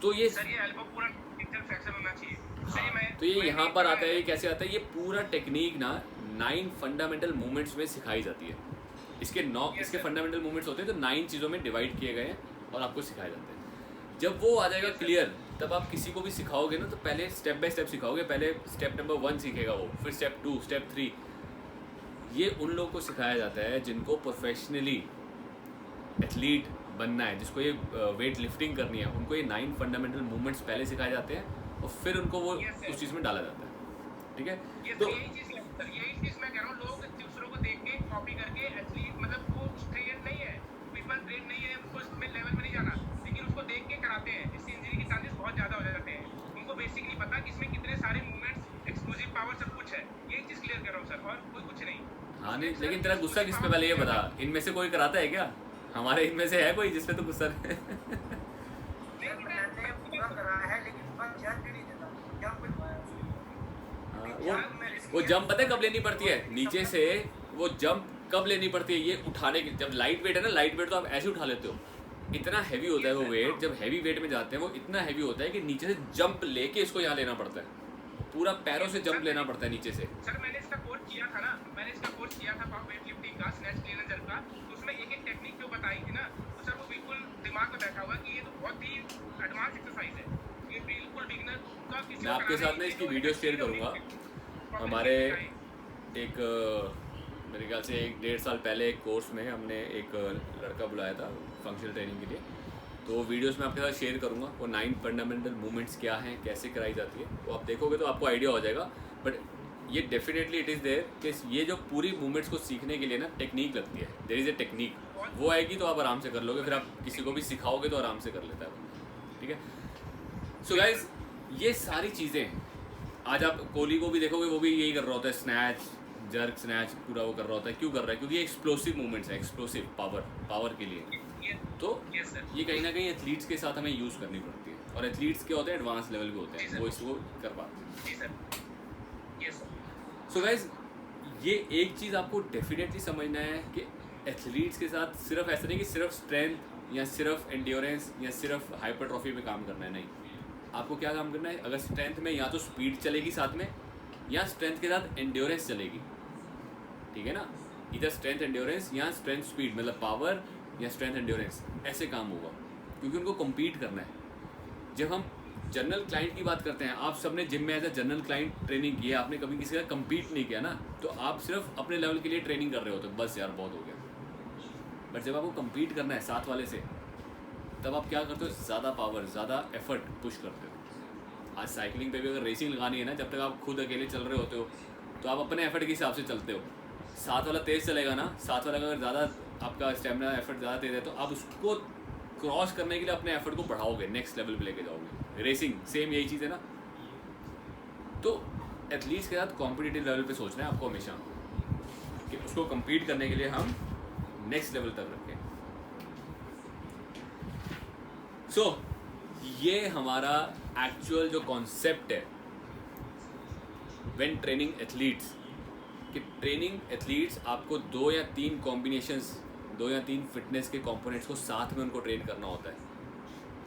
तो ये सर ये एल्बो पूरा एकदम फ्लेक्सिबल होना चाहिए। सही हाँ, मैं तो ये यहाँ पर आता है, ये कैसे आता है, ये पूरा टेक्निक ना 9 फंडामेंटल मूवमेंट्स में सिखाई जाती है। इसके फंडामेंटल मूवमेंट्स होते हैं, तो 9 चीज़ों में डिवाइड किए गए हैं और आपको सिखाए जाते हैं। जब वो आ जाएगा क्लियर, तब आप किसी को भी सिखाओगे ना, तो पहले स्टेप बाय स्टेप सिखाओगे। पहले स्टेप नंबर 1 सीखेगा वो, फिर स्टेप 2, स्टेप 3। ये उन लोगों को सिखाया जाता है जिनको प्रोफेशनली एथलीट बनना है, जिसको ये वेट लिफ्टिंग करनी है, उनको ये 9 फंडामेंटल मूवमेंट्स पहले सिखाए जाते हैं और फिर उनको वो उस चीज़ में डाला जाता है, ठीक है। ये तो यही चीज सर, यही चीज मैं कह रहा हूँ, लोग दूसरों को देख के कॉपी करके एथलीट, मतलब वो ट्रेन नहीं है, पीपल ट्रेन नहीं है, उनको इसमें लेवल में नहीं जाना, लेकिन उसको देख के कराते हैं, इससे इंजरी के चांसेस बहुत ज्यादा हो जाते हैं। उनको बेसिक नहीं पता कि इसमें कितने सारे मूवमेंट्स, एक्सक्लूसिव पावर, सब कुछ है। यही चीज क्लियर कर रहा हूँ सर, और कोई कुछ नहीं। हाँ नहीं, लेकिन तेरा गुस्सा किस पे, पहले ये बता, इनमें से कोई कराता है क्या? हमारे इनमें से है कोई जिसपे तो गुस्सा है? मैंने पूरा कराया है लेकिन बस जंप नहीं देता, जंप करवाया उसको। वो जंप पता है कब लेनी पड़ती है, नीचे से वो जंप कब लेनी पड़ती है, ये उठाने की, जब लाइट वेट है ना, लाइट वेट तो आप ऐसे उठा लेते हो, इतना हैवी होता है वो वेट, जब हैवी वेट में जाते हैं वो इतना हैवी होता है कि नीचे से जंप लेके इसको यहाँ लेना पड़ता है, पूरा पैरों से जंप लेना पड़ता है नीचे से। सर मैंने इसका कोर्स किया था ना, मैंने इसका कोर्स किया था पावर वेट लिफ्टिंग का, स्नैच, क्लीन एंड जर्क का, तो उसमें एक एक टेक्निक जो बताई थी ना, तो सर वो बिल्कुल दिमाग में बैठा हुआ कि ये तो बहुत ही एडवांस एक्सरसाइज है, ये बिल्कुल बिगिनर का किसी मैं आपके साथ में इसकी वीडियो शेयर करूँगा। हमारे एक मेरे ख्याल से 1-1.5 साल पहले एक कोर्स में हमने एक लड़का बुलाया था फंक्शनल ट्रेनिंग के लिए, तो वो वीडियोस में आपके साथ शेयर करूँगा। वो 9 फंडामेंटल मूवमेंट्स क्या हैं, कैसे कराई जाती है, वो आप देखोगे तो आपको आइडिया हो जाएगा। बट ये डेफिनेटली इट इज़ देयर कि ये जो पूरी मूवमेंट्स को सीखने के लिए ना टेक्निक लगती है, देयर इज़ ए टेक्निक, वो आएगी तो आप आराम से कर लोगे, फिर आप किसी को भी सिखाओगे तो आराम से कर लेता है वो, ठीक है। सो गाइज, ये सारी चीज़ें आज आप कोहली को भी देखोगे, वो भी यही कर रहा होता है, स्नैच, जर्क, स्नैच पूरा वो कर रहा होता है। क्यों कर रहा है? क्योंकि ये एक्सप्लोसिव मूवमेंट्स है, एक्सप्लोसिव पावर के लिए। तो ये कहीं ना कहीं एथलीट्स के साथ हमें यूज़ करनी पड़ती है, और एथलीट्स के होते हैं एडवांस लेवल के होते हैं, वो इसको कर पाते हैं। सो गाइज, ये एक चीज़ आपको डेफिनेटली समझना है कि एथलीट्स के साथ सिर्फ ऐसा नहीं कि सिर्फ स्ट्रेंथ या सिर्फ एंड्योरेंस या सिर्फ हाइपरट्रॉफी पे काम करना है, नहीं। आपको क्या काम करना है? अगर स्ट्रेंथ में या तो स्पीड चलेगी साथ में, या स्ट्रेंथ के साथ एंड्योरेंस चलेगी, ठीक है ना। इधर स्ट्रेंथ एंड्योरेंस या स्ट्रेंथ स्पीड, मतलब पावर या स्ट्रेंथ एंड्योरेंस, ऐसे काम होगा, क्योंकि उनको कम्पीट करना है। जब हम जनरल क्लाइंट की बात करते हैं, आप सबने जिम में as a general client training किया, आपने कभी किसी का कम्पीट नहीं किया ना, तो आप सिर्फ अपने लेवल के लिए ट्रेनिंग कर रहे हो, तो बस यार बहुत हो गया। बट जब आपको कम्पीट करना है साथ वाले से, तब आप क्या करते हो? ज़्यादा पावर, ज़्यादा एफर्ट पुश करते हो। आज साइकिलिंग पे भी अगर रेसिंग लगानी है ना, जब तक आप खुद अकेले चल रहे होते हो तो आप अपने एफर्ट के हिसाब से चलते हो। साथ वाला तेज़ चलेगा ना, साथ वाला अगर ज़्यादा आपका स्टेमिना एफर्ट ज़्यादा तेज़ है, तो आप उसको क्रॉस करने के लिए अपने एफर्ट को बढ़ाओगे, नेक्स्ट लेवल पे लेके जाओगे। रेसिंग सेम यही चीज़ है ना। तो एथलीट्स के साथ कॉम्पिटिटिव लेवल पे सोचना है आपको हमेशा, कि उसको कम्पीट करने के लिए हम नेक्स्ट लेवल तक रखें। सो ये हमारा एक्चुअल जो कॉन्सेप्ट है व्हेन ट्रेनिंग एथलीट्स, कि ट्रेनिंग एथलीट्स आपको 2 या 3 कॉम्बिनेशंस, 2 या 3 फिटनेस के कंपोनेंट्स को साथ में उनको ट्रेन करना होता है,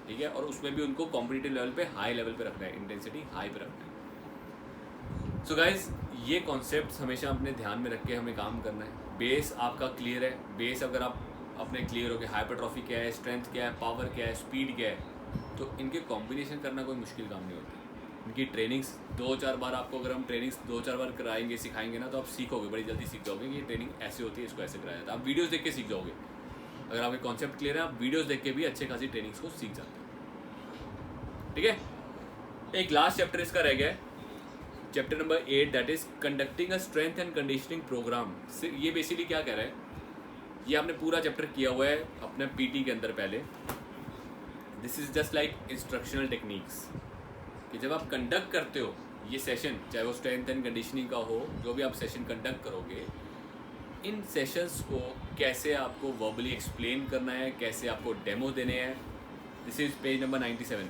ठीक है, और उसमें भी उनको कॉम्पिटिटिव लेवल पे, हाई लेवल पे रखना है, इंटेंसिटी हाई पे रखना है। सो गाइज, ये कॉन्सेप्ट हमेशा अपने ध्यान में रख के हमें काम करना है। बेस आपका क्लियर है, बेस अगर आप अपने क्लियर हो कि हाइपरट्रॉफी क्या है, स्ट्रेंथ क्या है, पावर क्या है, स्पीड क्या है, तो इनके कॉम्बिनेशन करना कोई मुश्किल काम नहीं होती। इनकी ट्रेनिंग्स 2-4 बार आपको, अगर हम ट्रेनिंग्स 2-4 बार कराएंगे, सिखाएंगे ना, तो आप सीखोगे, बड़ी जल्दी सीख जाओगे कि ये ट्रेनिंग ऐसे होती है, इसको ऐसे कराया जाता है। आप वीडियोस देख के सीख जाओगे। अगर आपके कॉन्सेप्ट क्लियर है, आप वीडियोस देख के भी अच्छे खासी ट्रेनिंग्स को सीख जाते हैं, ठीक है। एक लास्ट चैप्टर इसका रह गया है, chapter number 8, that is conducting a strength and conditioning program. ये बेसिकली क्या कह रहा है, ये आपने पूरा चैप्टर किया हुआ है अपने पीटी के अंदर पहले। This is just like instructional techniques, कि जब आप कंडक्ट करते हो ये सेशन, चाहे वो स्ट्रेंथ एंड कंडीशनिंग का हो, जो भी आप सेशन कंडक्ट करोगे, इन सेशंस को कैसे आपको वर्बली एक्सप्लेन करना है, कैसे आपको डेमो देने हैं। This is page number 97।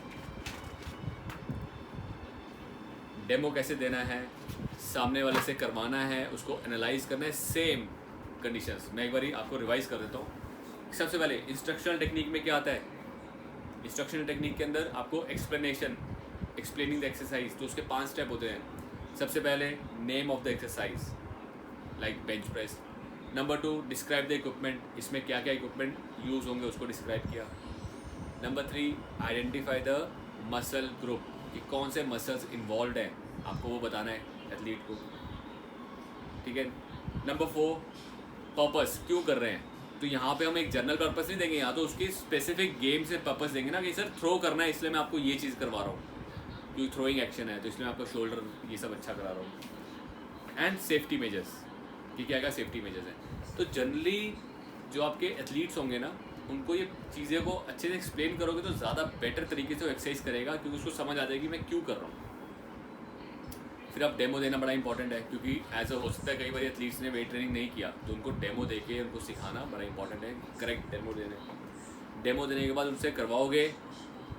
Demo कैसे देना है, सामने वाले से करवाना है, उसको एनालाइज करना है, सेम कंडीशंस। मैं एक बार आपको रिवाइज कर देता हूँ। सबसे पहले इंस्ट्रक्शनल टेक्निक में क्या आता है, इंस्ट्रक्शनल टेक्निक के अंदर आपको एक्सप्लेनेशन, एक्सप्लेनिंग द एक्सरसाइज, तो उसके 5 स्टेप होते हैं। सबसे पहले name of the exercise, like bench press. Number 2, describe the equipment, इसमें क्या क्या इक्विपमेंट यूज़ होंगे उसको डिस्क्राइब किया। Number 3, identify the muscle group, कि कौन से मसल्स इन्वॉल्व हैं, आपको वो बताना है एथलीट को, ठीक है। नंबर 4, पर्पस, क्यों कर रहे हैं, तो यहाँ पे हम एक जनरल पर्पस नहीं देंगे, यहाँ तो उसकी स्पेसिफिक गेम से पर्पस देंगे ना, कि सर थ्रो करना है, इसलिए मैं आपको ये चीज़ करवा रहा हूँ, क्योंकि थ्रोइंग एक्शन है, तो इसलिए मैं आपको शोल्डर ये सब अच्छा करा रहा हूँ। एंड सेफ्टी मेजर्स, कि क्या क्या सेफ्टी मेजर्स हैं। तो जनरली जो आपके एथलीट्स होंगे ना, उनको ये चीज़ें को अच्छे से एक्सप्लेन करोगे तो ज़्यादा बेटर तरीके से वो एक्सरसाइज करेगा, क्योंकि उसको समझ आ जाएगी मैं क्यों कर रहा हूँ। फिर आप डेमो देना बड़ा इंपॉर्टेंट है, क्योंकि ऐसा हो सकता है कई बार एथलीट्स ने वेट ट्रेनिंग नहीं किया, तो उनको डेमो दे के उनको सिखाना बड़ा इंपॉर्टेंट है। करेक्ट डेमो देने के बाद उनसे करवाओगे,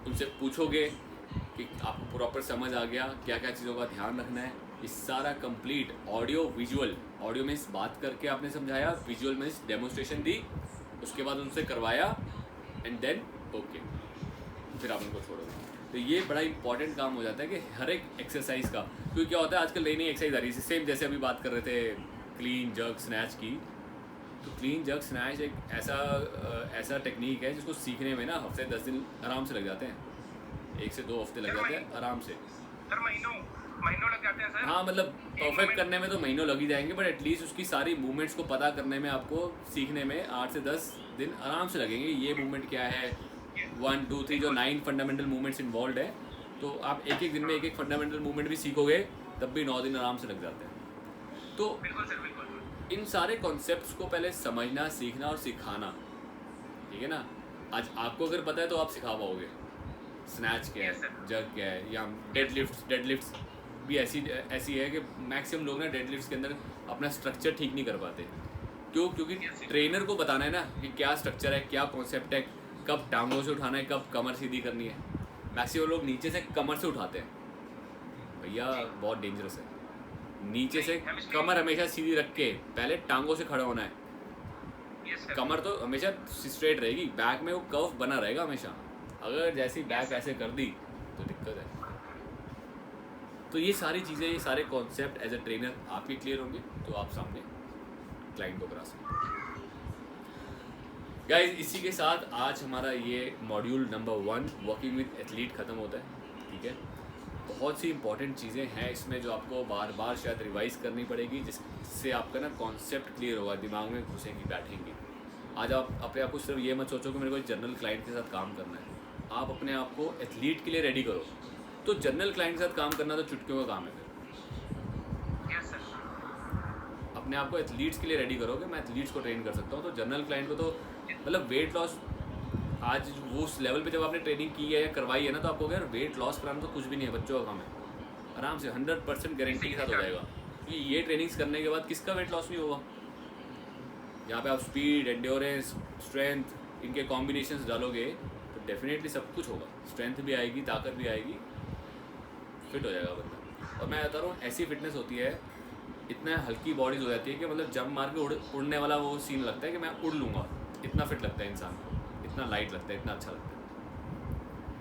उनसे पूछोगे कि आपको प्रॉपर समझ आ गया, क्या क्या चीज़ों का ध्यान रखना है। ये सारा complete audio visual, audio means बात करके आपने समझाया, विजुअल मीन्स डेमोस्ट्रेशन दी, उसके बाद उनसे करवाया, एंड देन ओके, फिर आप उनको छोड़ोगे। तो ये बड़ा इंपॉर्टेंट काम हो जाता है कि हर एक एक्सरसाइज का, क्योंकि क्या होता है आजकल नई नई एक्सरसाइज आ रही है, सेम जैसे अभी बात कर रहे थे क्लीन जर्क स्नैच की। तो क्लीन जर्क स्नैच एक ऐसा टेक्निक है जिसको सीखने में ना हफ्ते 10 दिन आराम से लग जाते हैं, 1 से 2 हफ्ते लग जाते हैं आराम से। सर महीनों लग जाते हैं सर। हाँ, मतलब परफेक्ट करने में तो महीनों लग ही जाएंगे, बट एटलीस्ट उसकी सारी मूवमेंट्स को पता करने में, आपको सीखने में 8 से 10 दिन आराम से लगेंगे। ये मूवमेंट क्या है, 1 2 3 जो 9 फंडामेंटल मूवमेंट्स इन्वॉल्व है, तो आप एक एक दिन में एक एक फंडामेंटल मूवमेंट भी सीखोगे, तब भी 9 दिन आराम से लग जाते हैं। तो बिल्कुल सर, बिल्कुल। इन सारे कॉन्सेप्ट्स को पहले समझना, सीखना और सिखाना, ठीक है ना। आज आपको अगर पता है तो आप सिखा पाओगे स्नैच क्या है, जर्क क्या है, या डेडलिफ्ट्स भी ऐसी है कि मैक्सिमम लोग ना डेडलिफ्ट्स के अंदर अपना स्ट्रक्चर ठीक नहीं कर पाते। क्यों? क्योंकि ट्रेनर को बताना है ना कि क्या स्ट्रक्चर है, क्या कॉन्सेप्ट है, कब टांगों से उठाना है, कब कमर सीधी करनी है। मैक्सिमम लोग नीचे से कमर से उठाते हैं, भैया बहुत डेंजरस है। नीचे से कमर हमेशा सीधी रख के पहले टांगों से खड़ा होना है। कमर तो हमेशा स्ट्रेट रहेगी, बैक में वो कर्व बना रहेगा हमेशा। अगर जैसी बैक ऐसे कर दी तो दिक्कत है। तो ये सारी चीज़ें, ये सारे कॉन्सेप्ट एज ए ट्रेनर आपके क्लियर होंगे तो आप सामने क्लाइंट को करा सकते हैं। गाइस, इसी के साथ आज हमारा ये module number 1 working with athlete ख़त्म होता है, ठीक है। बहुत सी इंपॉर्टेंट चीज़ें हैं इसमें जो आपको बार बार शायद रिवाइज करनी पड़ेगी, जिससे आपका ना कॉन्सेप्ट क्लियर होगा, दिमाग में घुसेंगी, बैठेंगी। आज आप अपने आप को सिर्फ ये मत सोचो कि मेरे को जनरल क्लाइंट के साथ काम करना है। आप अपने आप को एथलीट के लिए रेडी करो। तो जनरल क्लाइंट के साथ काम करना तो चुटकियों का काम है फिर। Yes sir. अपने आप को एथलीट्स के लिए रेडी करो कि मैं एथलीट्स को ट्रेन कर सकता हूँ। तो जनरल क्लाइंट को तो मतलब वेट लॉस, आज वो उस लेवल पे जब आपने ट्रेनिंग की है या करवाई है ना, तो आपको यार वेट लॉस कराना तो कुछ भी नहीं है, बच्चों का काम है। आराम से 100% गारंटी के साथ हो जाएगा कि ये ट्रेनिंग्स करने के बाद किसका वेट लॉस नहीं होगा। यहाँ पे आप स्पीड, एंड्योरेंस, स्ट्रेंथ, इनके कॉम्बिनेशंस डालोगे तो डेफिनेटली सब कुछ होगा। स्ट्रेंथ भी आएगी, ताकत भी आएगी, फिट हो जाएगा बंदा। और मैं बता रहा हूँ ऐसी फिटनेस होती है इतना हल्की बॉडीज हो जाती है कि मतलब जंप मार के उड़ने वाला वो सीन लगता है कि मैं उड़ लूँगा, इतना फिट लगता है इंसान को, इतना लाइट लगता है, इतना अच्छा लगता है।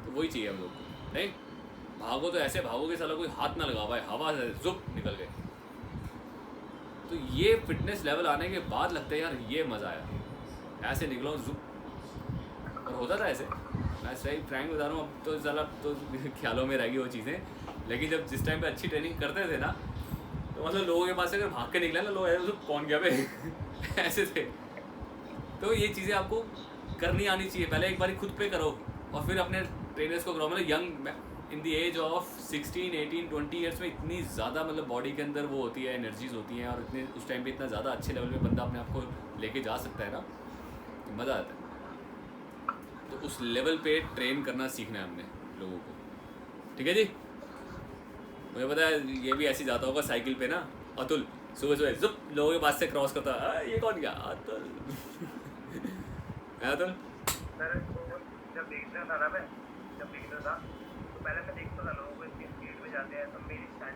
तो वही चाहिए हम लोग को। नहीं भागो तो ऐसे भागो कि साला कोई हाथ ना लगा पाए, हवा से जुप निकल गए। तो ये फिटनेस लेवल आने के बाद लगता है यार ये मज़ा आया, ऐसे निकलो जुप। और होता था ऐसे, मैं सही फ्रैंक बता रहा हूँ, अब तो साला तो ख्यालों में रहेगी वो चीज़ें, लेकिन जब जिस टाइम पे अच्छी ट्रेनिंग करते थे ना, तो मतलब लोगों के पास से अगर भाग के निकला ना, लोग ऐसे कौन गया बे ऐसे थे। तो ये चीज़ें आपको करनी आनी चाहिए, पहले एक बार खुद पे करो और फिर अपने ट्रेनर्स को करो। मतलब young in the age of 16, 18, 20 years में इतनी ज़्यादा मतलब बॉडी के अंदर वो होती है, एनर्जीज होती हैं, और इतने उस टाइम पे इतना ज़्यादा अच्छे लेवल पे बंदा अपने आप को लेके जा सकता है ना, तो मज़ा आता है। तो उस लेवल पे ट्रेन करना सीखना है हमने लोगों को, ठीक है जी। मुझे पता है ये भी ऐसे जाता होगा साइकिल पे ना, अतुल सुबह सुबह जुप लोगों के पास से क्रॉस करता है, ये कौन गया अतुल है अतुल। सर वो जब देखता था ना, मैं जब देखता था तो पहले मैं देखता था लोगों को स्पीड में जाते हैं, तो मेरी स्टाइल